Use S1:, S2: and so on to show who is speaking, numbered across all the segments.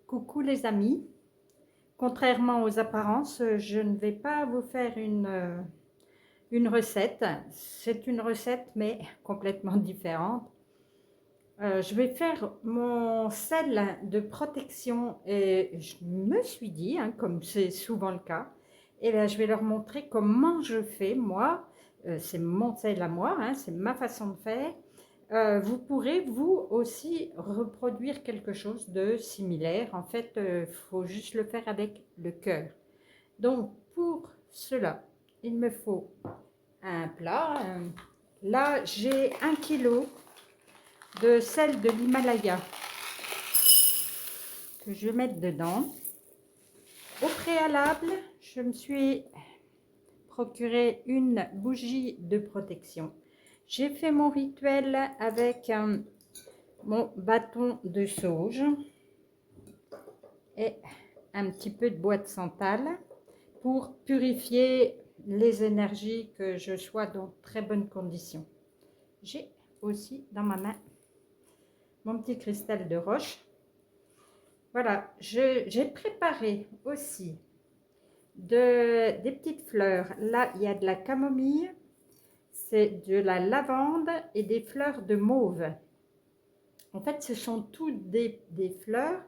S1: Coucou les amis, contrairement aux apparences, je ne vais pas vous faire une recette. C'est une recette mais complètement différente. Je vais faire mon sel de protection et je me suis dit, comme c'est souvent le cas, et là, je vais leur montrer comment je fais moi. C'est mon sel à moi, c'est ma façon de faire. Vous pourrez vous aussi reproduire quelque chose de similaire. En fait, il faut juste le faire avec le cœur. Donc pour cela, il me faut un plat. Là, j'ai 1 kg de sel de l'Himalaya que je vais mettre dedans. Au préalable, je me suis procuré une bougie de protection. J'ai fait mon rituel avec mon bâton de sauge et un petit peu de bois de santal pour purifier les énergies, que je sois dans très bonnes conditions. J'ai aussi dans ma main mon petit cristal de roche. Voilà, j'ai préparé aussi des petites fleurs. Là, il y a de la camomille, c'est de la lavande et des fleurs de mauve. En fait, ce sont toutes des fleurs.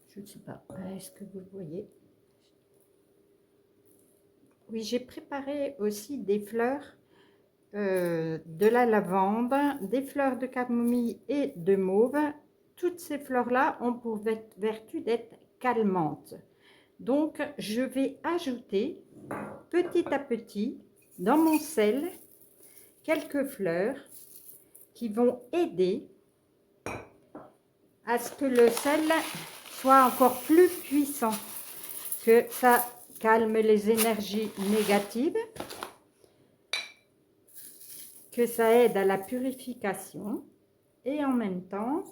S1: Je ne sais pas, est-ce que vous le voyez? Oui, j'ai préparé aussi des fleurs, de la lavande, des fleurs de camomille et de mauve. Toutes ces fleurs-là ont pour vertu d'être calmantes. Donc, je vais ajouter petit à petit dans mon sel quelques fleurs qui vont aider à ce que le sel soit encore plus puissant, que ça calme les énergies négatives, que ça aide à la purification et en même temps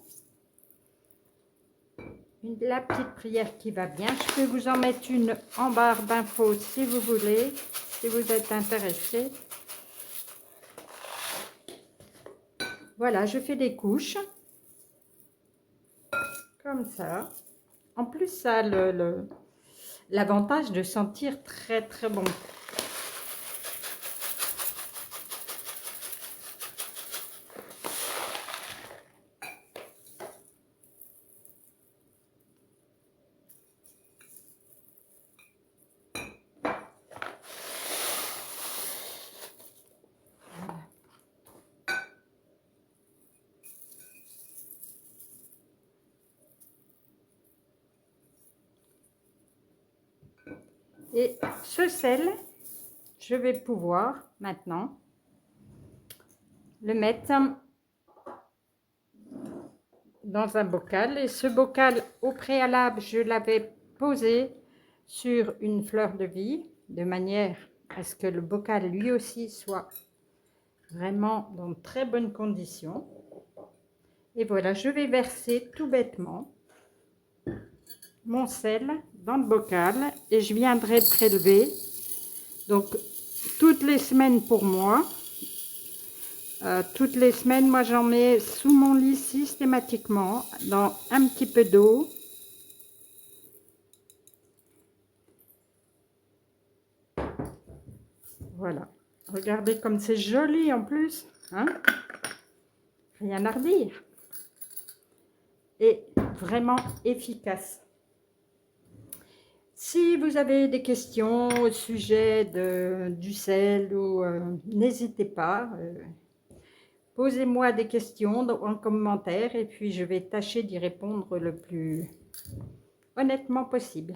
S1: la petite prière qui va bien. Je peux vous en mettre une en barre d'infos si vous voulez, si vous êtes intéressé. Voilà, je fais des couches comme ça. En plus, ça a l'avantage de sentir très très bon. Et ce sel, je vais pouvoir maintenant le mettre dans un bocal. Et ce bocal, au préalable, je l'avais posé sur une fleur de vie, de manière à ce que le bocal lui aussi soit vraiment dans de très bonnes conditions. Et voilà, je vais verser tout bêtement mon sel dans le bocal et je viendrai prélever. Donc toutes les semaines pour moi, toutes les semaines, moi j'en mets sous mon lit systématiquement dans un petit peu d'eau. Voilà, regardez comme c'est joli en plus, hein? Rien à redire. Et vraiment efficace. Si vous avez des questions au sujet du sel, n'hésitez pas, posez-moi des questions en commentaire et puis je vais tâcher d'y répondre le plus honnêtement possible.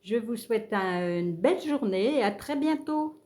S1: Je vous souhaite une belle journée et à très bientôt.